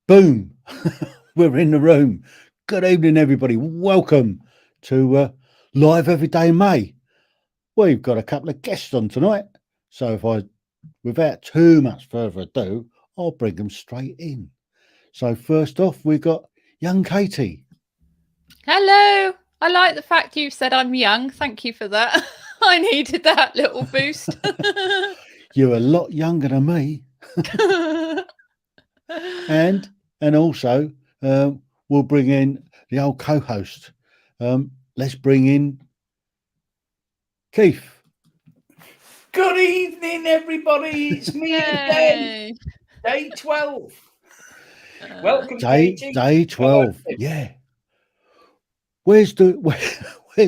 Boom. We're in the room. Good evening, everybody. Welcome to Live Every Day in May. We've got a couple of guests on tonight. So without too much further ado, I'll bring them straight in. So first off, we've got young Katie. Hello. I like the fact you said I'm young. Thank you for that. I needed that little boost. You're a lot younger than me. And also, we'll bring in the old co-host. Let's bring in Keith. Good evening, everybody. It's me again. Day 12. Welcome, Katie. Day 12. Yeah. Where's the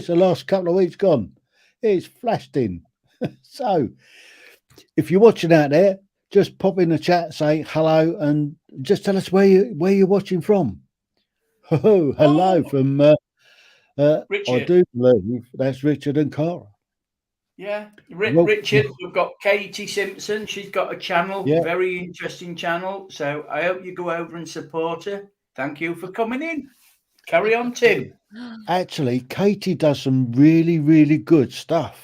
last couple of weeks gone? It's flashed in. So, if you're watching out there, just pop in the chat, say hello, and just tell us where you're watching from. Oh, hello from Richard. I do believe that's Richard and Cara. Yeah, Richard. We've got Katie Simpson. She's got a channel, very interesting channel. So I hope you go over and support her. Thank you for coming in. Carry on, Tim. Actually, Katie does some really, really good stuff.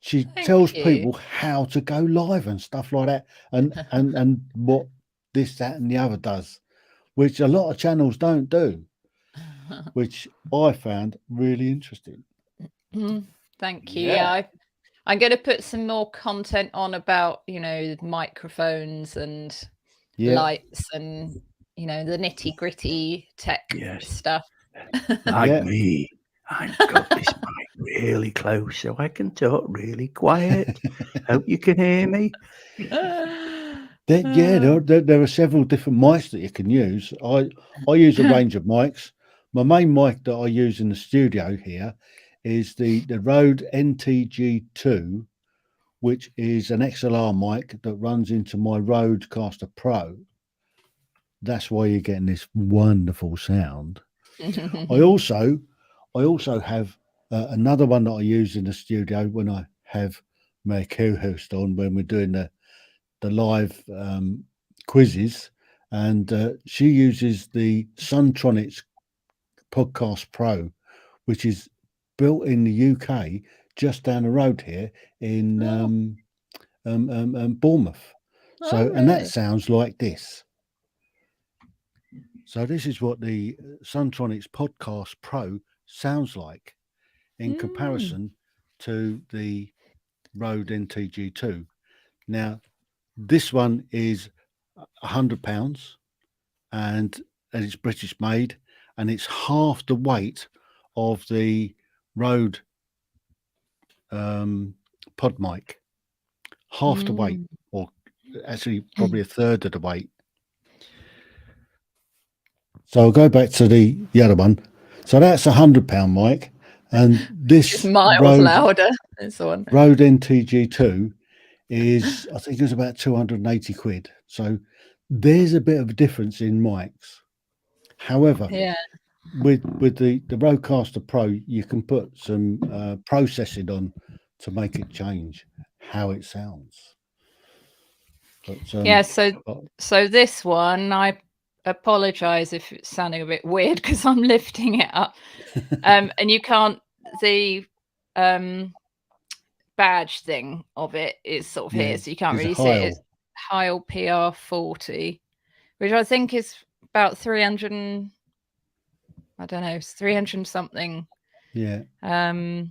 She tells people how to go live and stuff like that, and what this, that, and the other does, which a lot of channels don't do, which I found really interesting. Thank you. Yeah, I'm going to put some more content on about, microphones and lights and, the nitty gritty tech stuff. Like me. I've got this mic really close so I can talk really quiet. Hope you can hear me. There are several different mics that you can use. I use a range of mics. My main mic that I use in the studio here is the Rode NTG2, which is an XLR mic that runs into my Rodecaster Pro. That's why you're getting this wonderful sound. I also have another one that I use in the studio when I have my co-host on when we're doing the live quizzes, and she uses the Suntronics Podcast Pro, which is built in the UK, just down the road here in Bournemouth. And that sounds like this. So this is what the Suntronics Podcast Pro sounds like in comparison to the Rode NTG2. Now, this one is £100, and it's British made, and it's half the weight of the Rode pod mic. Half the weight, or actually probably a third of the weight. So I'll go back to the other one. So that's £100 mic, and this it's miles louder. This one. Rode NTG2 is, I think, it's about 280 quid. So there's a bit of a difference in mics. However, with the Rodecaster Pro, you can put some processing on to make it change how it sounds. But, so this one, I apologize if it's sounding a bit weird because I'm lifting it up, and you can't, the badge thing of it is sort of here, so you can't really see it. It's Heil PR40, which I think is about 300 something. And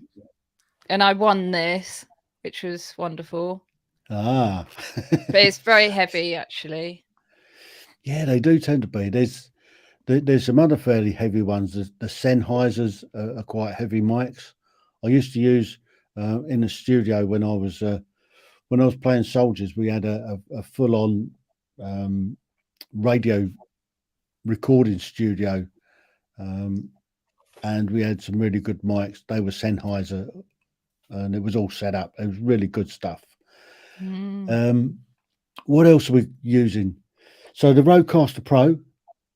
I won this, which was wonderful. But it's very heavy, actually. Yeah, they do tend to be. There's some other fairly heavy ones. The Sennheisers are quite heavy mics. I used to use in the studio when I was playing Soldiers. We had a full-on radio recording studio, and we had some really good mics. They were Sennheiser, and it was all set up. It was really good stuff. What else are we using? So the Rodecaster Pro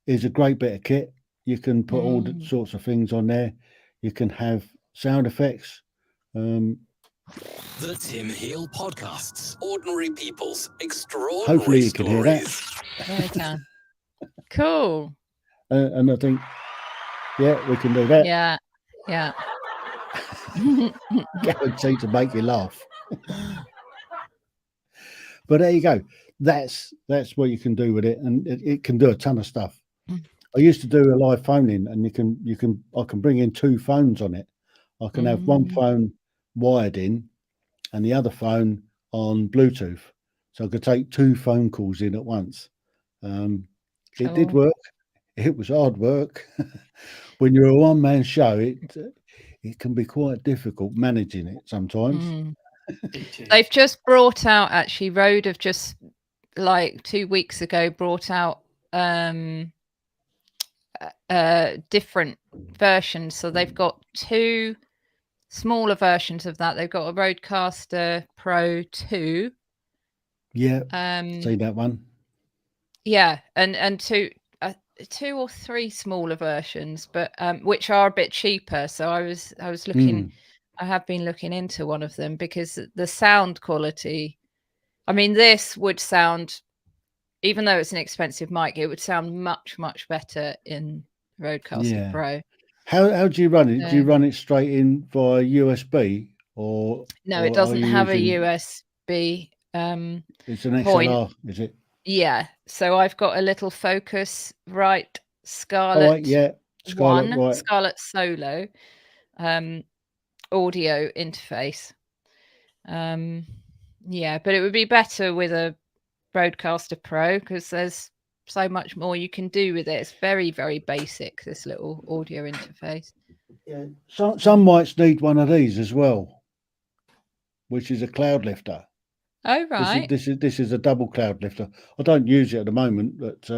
is a great bit of kit. You can put all the sorts of things on there. You can have sound effects. The Tim Heal Podcasts, ordinary people's extraordinary hopefully you can hear that. Yeah, I can. Cool. And I think, yeah, we can do that. Yeah. Guaranteed to make you laugh. But there you go. That's what you can do with it, and it can do a ton of stuff. I used to do a live phone in, and I can bring in 2 phones on it. I can have one phone wired in and the other phone on Bluetooth, so I could take 2 phone calls in at once. It did work. It was hard work. When you're a one-man show, it can be quite difficult managing it sometimes. They've just brought out, actually, Rode have just like 2 weeks ago brought out different versions. So they've got 2 smaller versions of that. They've got a Rodecaster Pro 2. Yeah, see that one. Yeah, and 2 or 3 smaller versions, but which are a bit cheaper. So I was looking. I have been looking into one of them because the sound quality. I mean, this would sound, even though it's an expensive mic, it would sound much better in Rodecaster Pro. How do you run it? Do you run it straight in via USB or no? It doesn't have a USB. It's an XLR, is it? Yeah. So I've got a little Focusrite Scarlett. Oh, yeah, Scarlett Solo audio interface. Yeah, but it would be better with a Rodecaster Pro because there's so much more you can do with it. It's very basic, this little audio interface. Yeah. Some mics need one of these as well, which is a cloud lifter. Oh, right. This is a double cloud lifter. I don't use it at the moment, but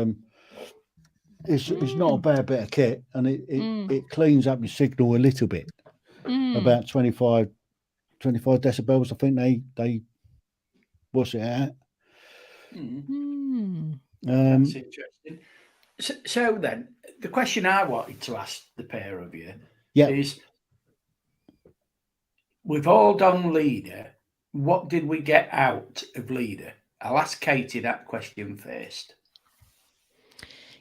it's not a bad bit of kit, and it cleans up your signal a little bit. About 25 decibels, I think they what's it at? That's interesting. So then, the question I wanted to ask the pair of you is, we've all done Leader. What did we get out of Leader? I'll ask Katie that question first.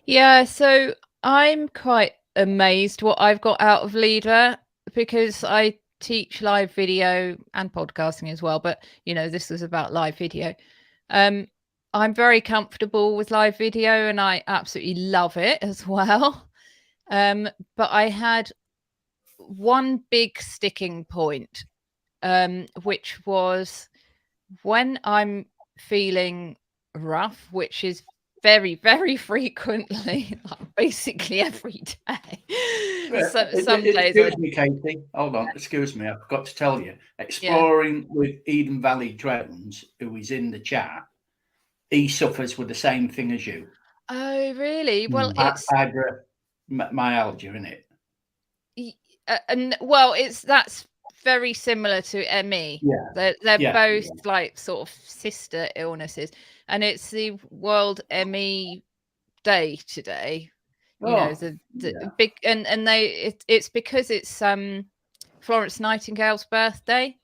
Yeah, so I'm quite amazed what I've got out of Leader because I teach live video and podcasting as well, but this was about live video. I'm very comfortable with live video and I absolutely love it as well. But I had one big sticking point, which was when I'm feeling rough, which is very frequently, like basically every day. Some days. Excuse me, Katie. Hold on. Excuse me. I forgot to tell you. Exploring with Eden Valley Drones, who is in the chat, he suffers with the same thing as you. Oh, really? Well, it's fibromyalgia, isn't it? That's very similar to ME. Yeah. They're both like sort of sister illnesses, and it's the World ME Day today. The big and it's because it's Florence Nightingale's birthday,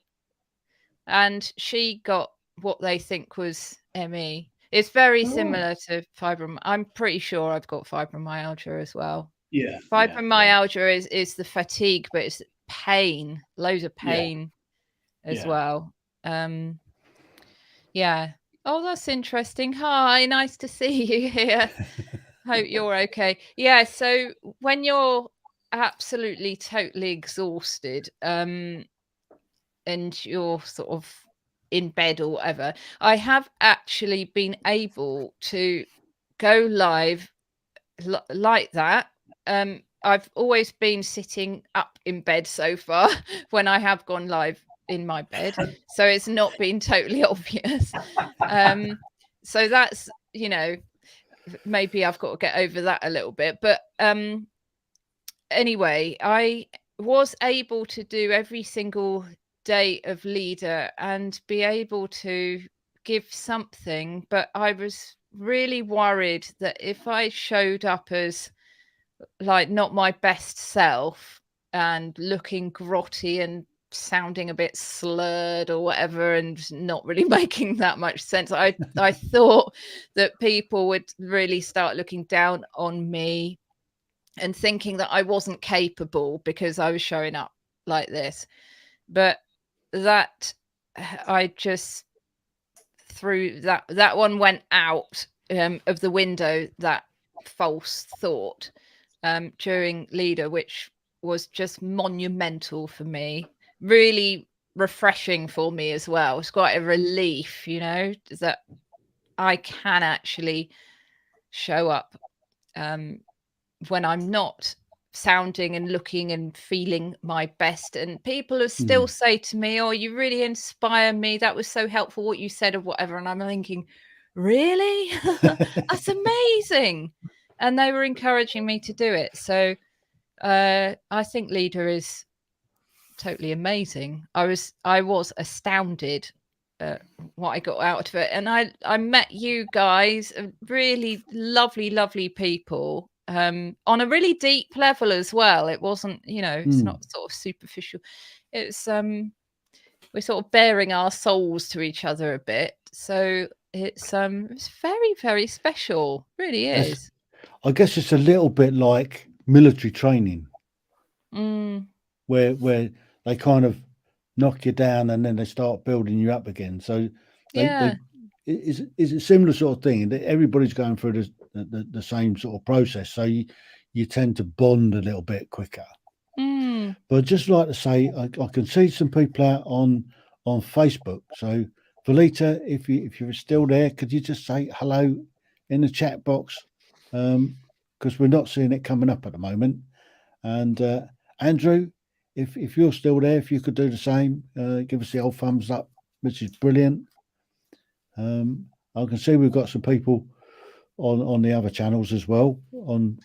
and she got what they think was ME. It's very similar to fibromyalgia. I'm pretty sure I've got fibromyalgia as well. Yeah. Fibromyalgia is the fatigue, but it's pain, loads of pain as well. Yeah. Oh, that's interesting. Hi, nice to see you here. Hope you're okay. Yeah, so when you're absolutely totally exhausted, and you're sort of in bed or whatever, I have actually been able to go live like that. I've always been sitting up in bed so far when I have gone live in my bed, so it's not been totally obvious. So that's, maybe I've got to get over that a little bit, but anyway, I was able to do every single day of Leader and be able to give something, but I was really worried that if I showed up as like not my best self and looking grotty and sounding a bit slurred or whatever and not really making that much sense. I thought that people would really start looking down on me and thinking that I wasn't capable because I was showing up like this. But that I just threw that one went out of the window, that false thought during Leader, which was just monumental for me, really refreshing for me as well. It's quite a relief, you know, that I can actually show up when I'm not sounding and looking and feeling my best, and people will still say to me, oh, you really inspire me, that was so helpful what you said or whatever, and I'm thinking, really? That's amazing. And they were encouraging me to do it. So I think Leader is totally amazing. I was astounded at what I got out of it, and I met you guys, really lovely people, on a really deep level as well. It wasn't, you know, it's not sort of superficial. It's we're sort of bearing our souls to each other a bit, so it's very, very special, really is. I guess it's a little bit like military training, where they kind of knock you down and then they start building you up again. So is a similar sort of thing. Everybody's going through the same sort of process, so you tend to bond a little bit quicker. But I'd just like to say, I can see some people out on Facebook. So Valita, if you're still there, could you just say hello in the chat box? Because we're not seeing it coming up at the moment. And Andrew, if you're still there, if you could do the same, give us the old thumbs up, which is brilliant. I can see we've got some people on the other channels as well on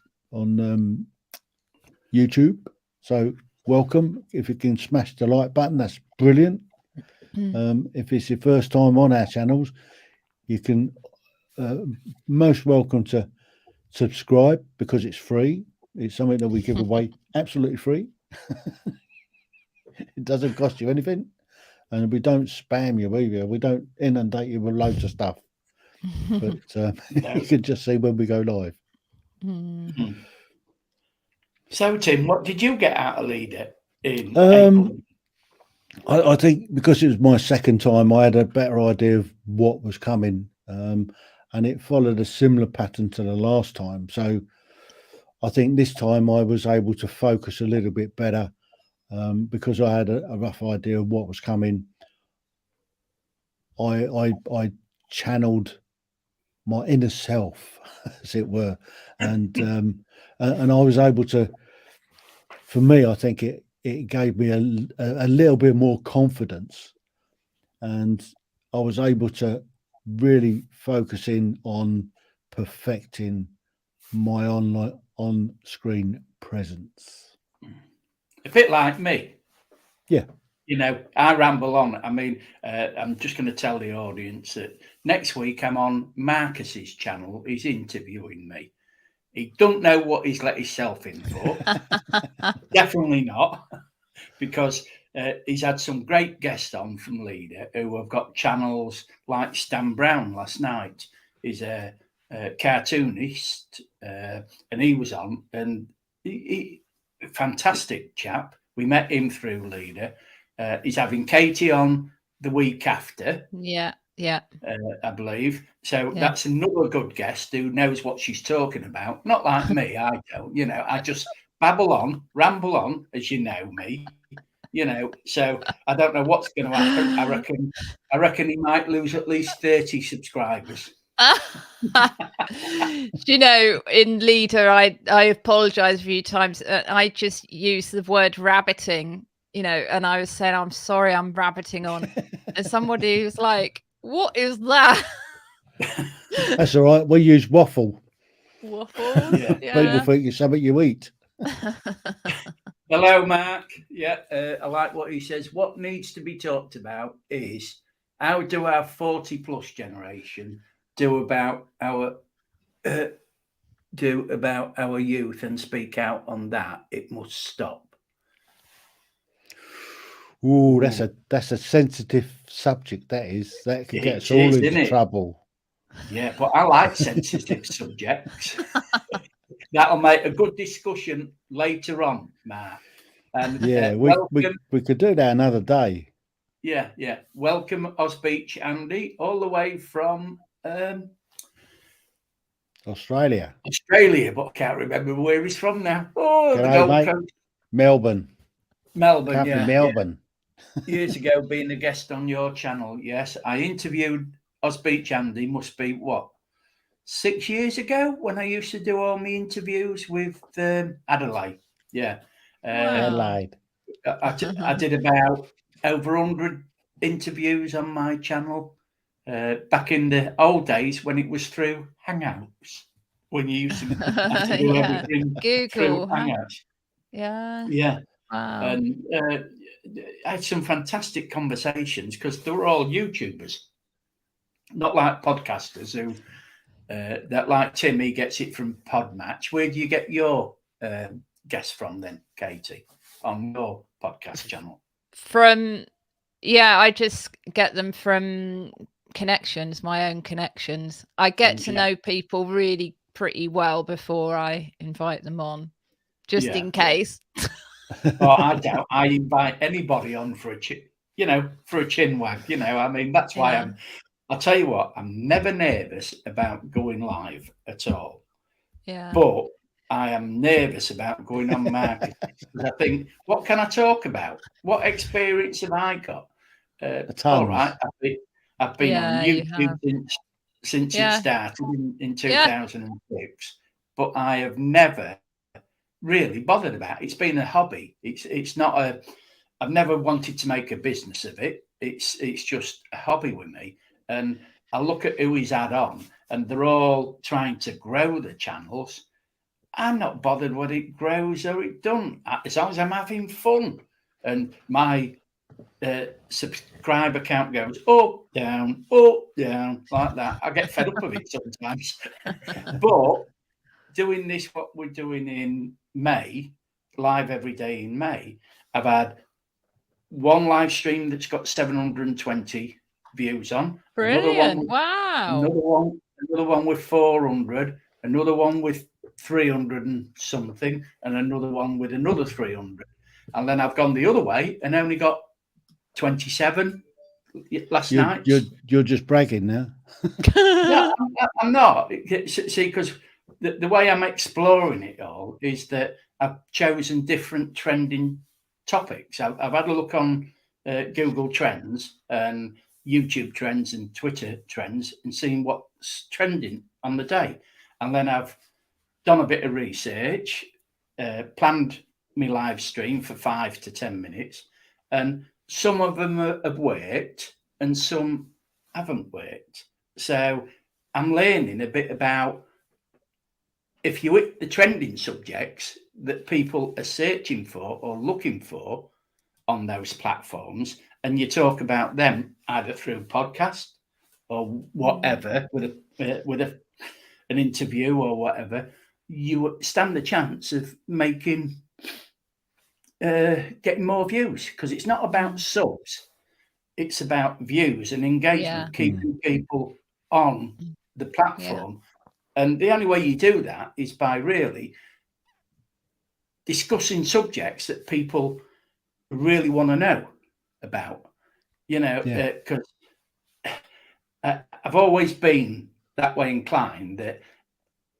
YouTube. So welcome. If you can smash the like button, that's brilliant. If it's your first time on our channels, you can most welcome to subscribe, because it's free. It's something that we give away absolutely free. It doesn't cost you anything, and we don't spam you either. We don't inundate you with loads of stuff. But you can just see when we go live. So, Tim, what did you get out of Leader in April? I think because it was my second time, I had a better idea of what was coming, and it followed a similar pattern to the last time. So I think this time I was able to focus a little bit better, because I had a rough idea of what was coming. I channeled my inner self, as it were, and I was able to. For me, I think it gave me a little bit more confidence, and I was able to really focus in on perfecting my on-screen presence. A bit like me. Yeah. You know, I ramble on. I mean, I'm just going to tell the audience that next week I'm on Marcus's channel. He's interviewing me. He don't know what he's let himself in for. Definitely not, because he's had some great guests on from Leader who have got channels like Stan Brown last night. He's a cartoonist, and he was on, and he fantastic chap. We met him through Leader. He's having Katie on the week after. Yeah. I believe. So that's another good guest who knows what she's talking about. Not like me, I don't. You know, I just babble on, ramble on, as you know me. You know, so I don't know what's going to happen. I reckon he might lose at least 30 subscribers. You know, in Leader, I apologise a few times. I just use the word rabbiting. You know, and I was saying, I'm sorry, I'm rabbiting on, and somebody was like, what is that? That's all right. We use waffle. Waffle? Yeah. People think it's something you eat. Hello, Mark. Yeah, I like what he says. What needs to be talked about is how do our 40-plus generation do about our youth and speak out on that. It must stop. Ooh, that's a sensitive subject. That could get us all into trouble. Yeah, but I like sensitive subjects. That'll make a good discussion later on, Mark. And yeah, we could do that another day. Yeah. Welcome, Ozbeach Andy, all the way from Australia, but I can't remember where he's from now. Oh, G'day, the Gold mate. Coast. Melbourne, Yeah. Melbourne. Years ago, being a guest on your channel, yes, I interviewed Ozbeach Andy. Must be what, 6 years ago, when I used to do all my interviews with Adelaide. Yeah, Adelaide. I did about over 100 interviews on my channel back in the old days when it was through Hangouts. When you used to have to do everything through Hangouts. Yeah. Wow. And I had some fantastic conversations because they were all YouTubers, not like podcasters who that like Tim. He gets it from Podmatch. Where do you get your guests from then, Katie, on your podcast channel? I just get them from connections, my own connections. I get to know people really pretty well before I invite them on, just in case. Oh, I doubt I invite anybody on for a chin wag. I mean, that's why I'll tell you what, I'm never nervous about going live at all. Yeah. But I am nervous about going on market because I think, what can I talk about? What experience have I got? All right, I've been on YouTube since it started in 2006, but I have never really bothered about it. It's been a hobby. It's not I've never wanted to make a business of it. It's just a hobby with me. And I look at who he's had on, and they're all trying to grow the channels. I'm not bothered whether it grows or it don't, as long as I'm having fun. And my subscriber count goes up, down, like that. I get fed up of it sometimes. But doing this, what we're doing in May, live every day in May, I've had one live stream that's got 720 views on. Brilliant. Another one with 400, another one with 300 and something, and another one with another 300. And then I've gone the other way and only got 27 last night. You're just bragging now. No, I'm not. See, because the way I'm exploring it all is that I've chosen different trending topics. I've had a look on Google Trends and YouTube Trends and Twitter Trends and seen what's trending on the day. And then I've done a bit of research, planned my live stream for 5 to 10 minutes, and some of them have worked and some haven't worked. So I'm learning a bit about, if you hit the trending subjects that people are searching for or looking for on those platforms, and you talk about them either through podcast or whatever, with an interview or whatever, you stand the chance of making getting more views, because it's not about subs, it's about views and engagement, keeping people on the platform. And the only way you do that is by really discussing subjects that people really want to know about, because I've always been that way inclined, that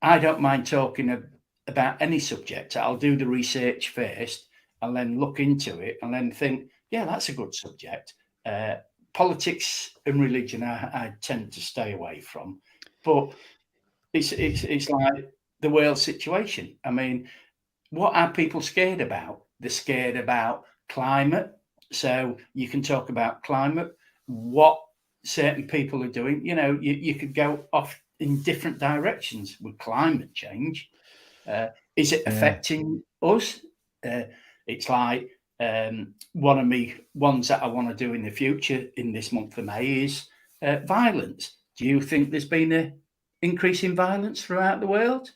I don't mind talking about any subject. I'll do the research first and then look into it and then think, yeah, that's a good subject. Politics and religion I tend to stay away from, but it's like the world situation. I mean, what are people scared about? They're scared about climate. So you can talk about climate, what certain people are doing. You could go off in different directions with climate change. Is it affecting us? It's like one of me ones that I want to do in the future in this month of May is violence. Do you think there's been an increase in violence throughout the world?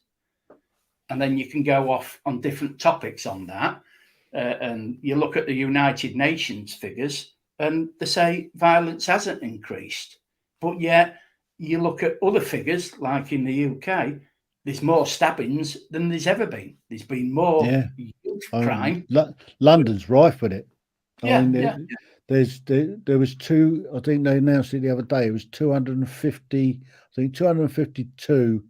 And then you can go off on different topics on that. and you look at the United Nations figures, and they say violence hasn't increased. But yet, you look at other figures, like in the UK, there's more stabbings than there's ever been. There's been more youth crime. London's rife with it. Yeah, there was two. I think they announced it the other day. It was 250. I think 252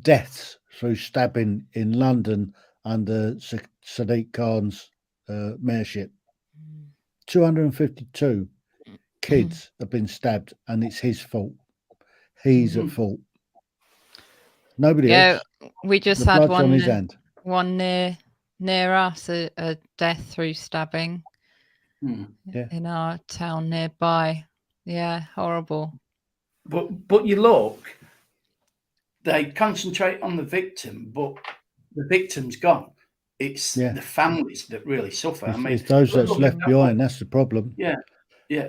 deaths through stabbing in London under Sadiq Khan's mayorship. 252 kids have been stabbed, and it's his fault. He's at fault. Nobody else. We just had one near us, a death through stabbing in our town nearby. Yeah, horrible. But you look, they concentrate on the victim, but the victim's gone. It's the families that really suffer. It's those that's left behind. That's the problem. Yeah.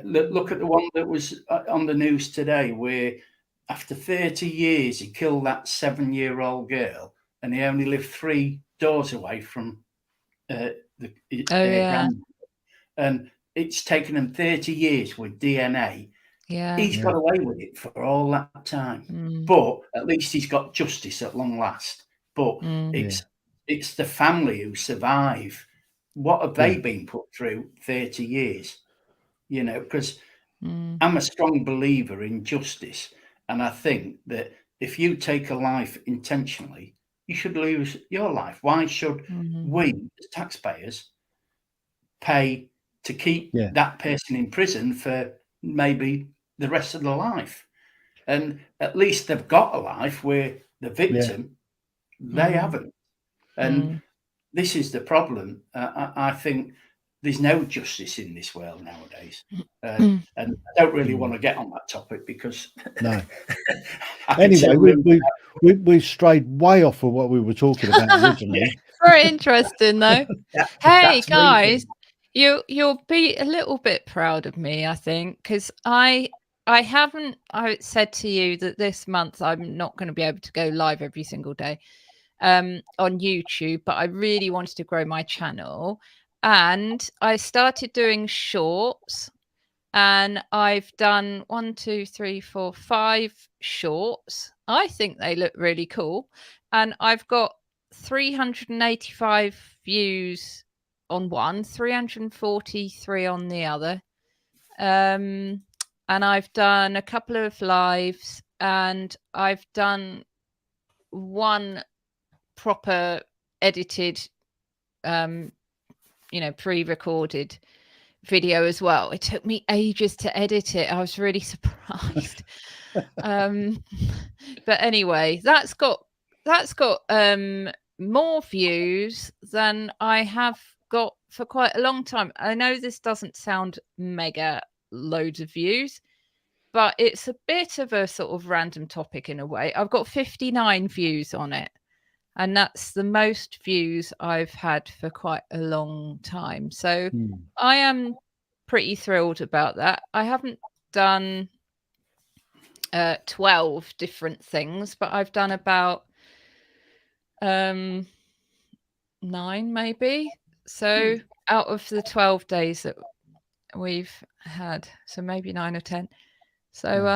Look at the one that was on the news today, where after 30 years he killed that 7-year-old girl, and he only lived 3 doors away from their grandmother. And it's taken him 30 years with DNA. Yeah, he's got away with it for all that time, but at least he's got justice at long last. But it's the family who survive. What have they been put through 30 years? You know, because I'm a strong believer in justice, and I think that if you take a life intentionally, you should lose your life. Why should we, as taxpayers, pay to keep that person in prison for maybe the rest of their life? And at least they've got a life, where the victim, they haven't. And this is the problem. I think there's no justice in this world nowadays. And I don't really want to get on that topic, because no. Anyway, we strayed way off of what we were talking about originally. Very interesting though. Hey guys, you'll be a little bit proud of me, I think, because I said to you that this month I'm not going to be able to go live every single day on YouTube, but I really wanted to grow my channel, and I started doing shorts, and I've done 1, 2, 3, 4, 5 shorts. I think they look really cool, and I've got 385 views on one, 343 on the other. And I've done a couple of lives, and I've done one proper edited, pre-recorded video as well. It took me ages to edit it. I was really surprised. But anyway, that's got more views than I have got for quite a long time. I know this doesn't sound mega loads of views, but it's a bit of a sort of random topic in a way. I've got 59 views on it, and that's the most views I've had for quite a long time. So I am pretty thrilled about that. I haven't done 12 different things, but I've done about 9 maybe. So out of the 12 days that we've had, so maybe 9 or 10. So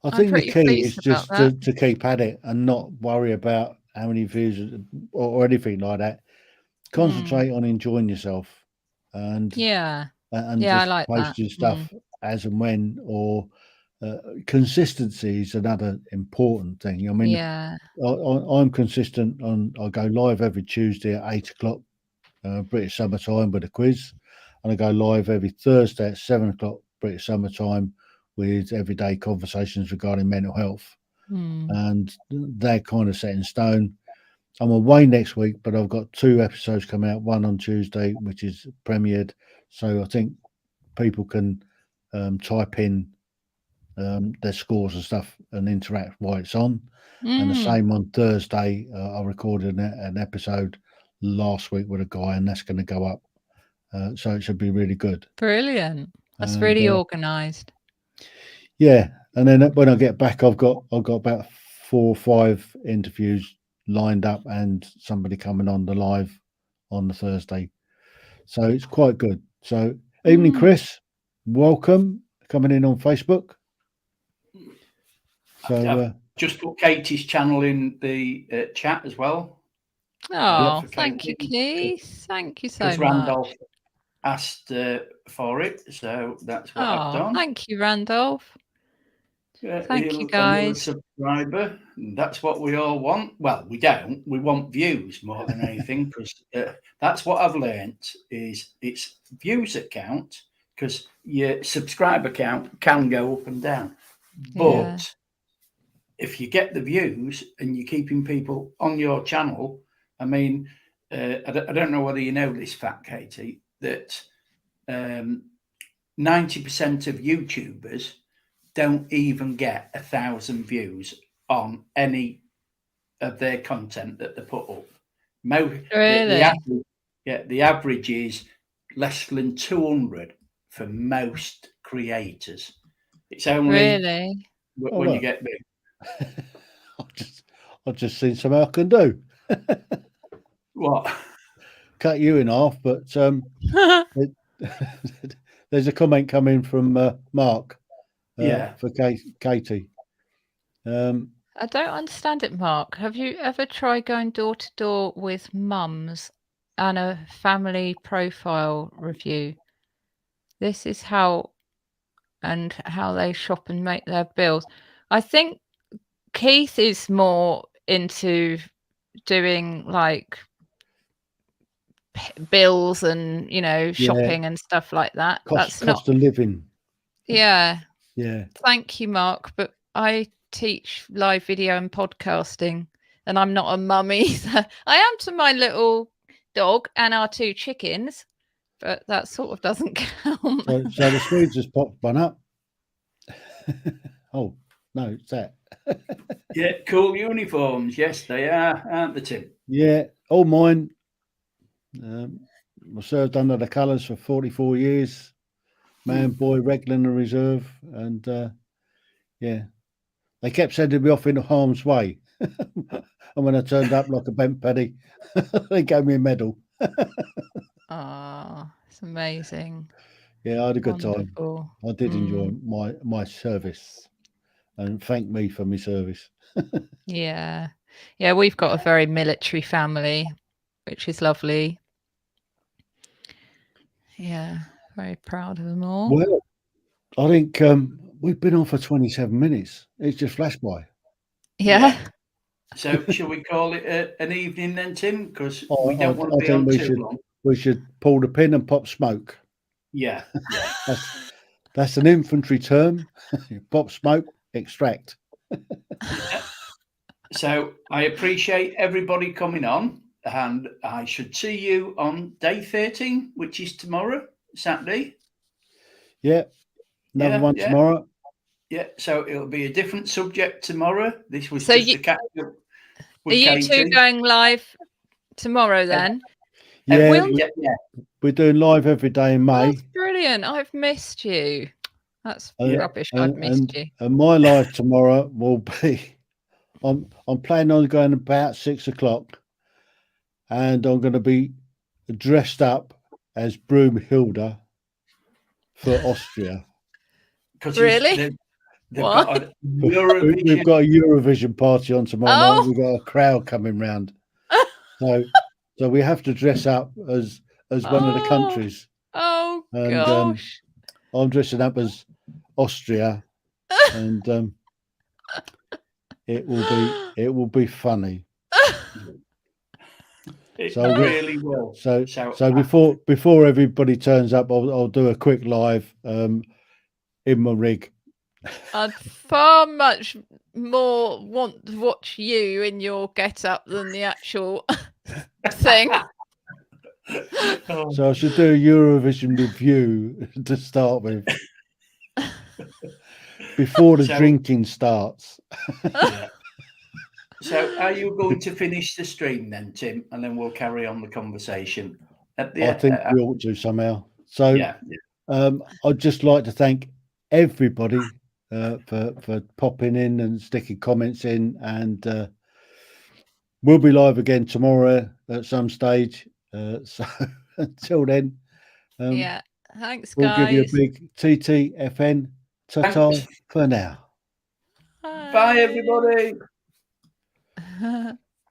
I think the key is just to keep at it and not worry about how many views or anything like that. Concentrate on enjoying yourself, and just I like posting stuff as and when, or consistency is another important thing. I mean, I'm consistent I go live every Tuesday at 8 o'clock British Summer Time with a quiz, and I go live every Thursday at 7 o'clock British Summer Time with everyday conversations regarding mental health. And they're kind of set in stone. I'm away next week, but I've got 2 episodes coming out, one on Tuesday, which is premiered. So I think people can type in their scores and stuff and interact while it's on. And the same on Thursday. I recorded an episode last week with a guy, and that's going to go up. So it should be really good. Brilliant. That's really organised. Yeah. And then when I get back, I've got about 4 or 5 interviews lined up and somebody coming on the live on the Thursday. So it's quite good. So evening, Chris. Welcome coming in on Facebook. So I've just put Katie's channel in the chat as well. Oh, thank you, Keith. Thank you so much. Randolph asked for it, so that's what I've done. Thank you, Randolph. Thank you, guys. Subscriber. That's what we all want. Well, we don't. We want views more than anything, because that's what I've learnt. Is it's views that count, because your subscriber count can go up and down, but if you get the views and you're keeping people on your channel, I mean, I don't know whether you know this fact, Katie, that 90% of YouTubers don't even get 1,000 views on any of their content that they put up. Really? The average is less than 200 for most creators. It's only when you get big. I've just seen something I can do. What? Cut you in half, but there's a comment coming from Mark. For Katie. I don't understand it, Mark. Have you ever tried going door to door with mums and a family profile review? This is how they shop and make their bills. I think Keith is more into doing like bills and shopping and stuff like that. Cost of living. Yeah. Yeah. Thank you, Mark. But I teach live video and podcasting, and I'm not a mum either. I am to my little dog and our 2 chickens, but that sort of doesn't count. So the Swedes just popped one up. Oh no, it's that. Yeah, cool uniforms. Yes, they are, aren't they, Tim? Yeah, all mine. I served under the colours for 44 years. Man, boy, regular in the reserve, and they kept sending me off into harm's way. And when I turned up like a bent penny, they gave me a medal. It's amazing. Yeah, I had a good time. I did enjoy my service, and thank me for my service. Yeah, we've got a very military family, which is lovely. Yeah, very proud of them all. Well, I think we've been on for 27 minutes. It's just flashed by. Yeah. So shall we call it an evening then, Tim? Because we don't want to be on too long. We should pull the pin and pop smoke. Yeah. That's an infantry term. Pop smoke, extract. So I appreciate everybody coming on, and I should see you on day 13, which is tomorrow, Saturday. Yeah. Another one tomorrow. Yeah, so it'll be a different subject tomorrow. This was just a catch up. Are you 2 going live tomorrow then? Yeah, we're doing live every day in May. That's brilliant. I've missed you. That's rubbish. I've missed you. And my live tomorrow will be, I'm planning on going about 6 o'clock, and I'm going to be dressed up as Broomhilda for Austria. Really? What? We've got a Eurovision party on tomorrow night. We've got a crowd coming round. So we have to dress up as one of the countries. Oh, and, gosh. I'm dressing up as Austria, and it will be funny. It really will. So before everybody turns up, I'll do a quick live in my rig. I'd far much more want to watch you in your get-up than the actual thing. So I should do a Eurovision review to start with, before the drinking starts. So are you going to finish the stream then, Tim, and then we'll carry on the conversation? I think we ought to somehow. So I'd just like to thank everybody for popping in and sticking comments in, and we'll be live again tomorrow at some stage. So until then, yeah, thanks, we'll guys. give you a big TTFN ta-ta for now. Bye everybody.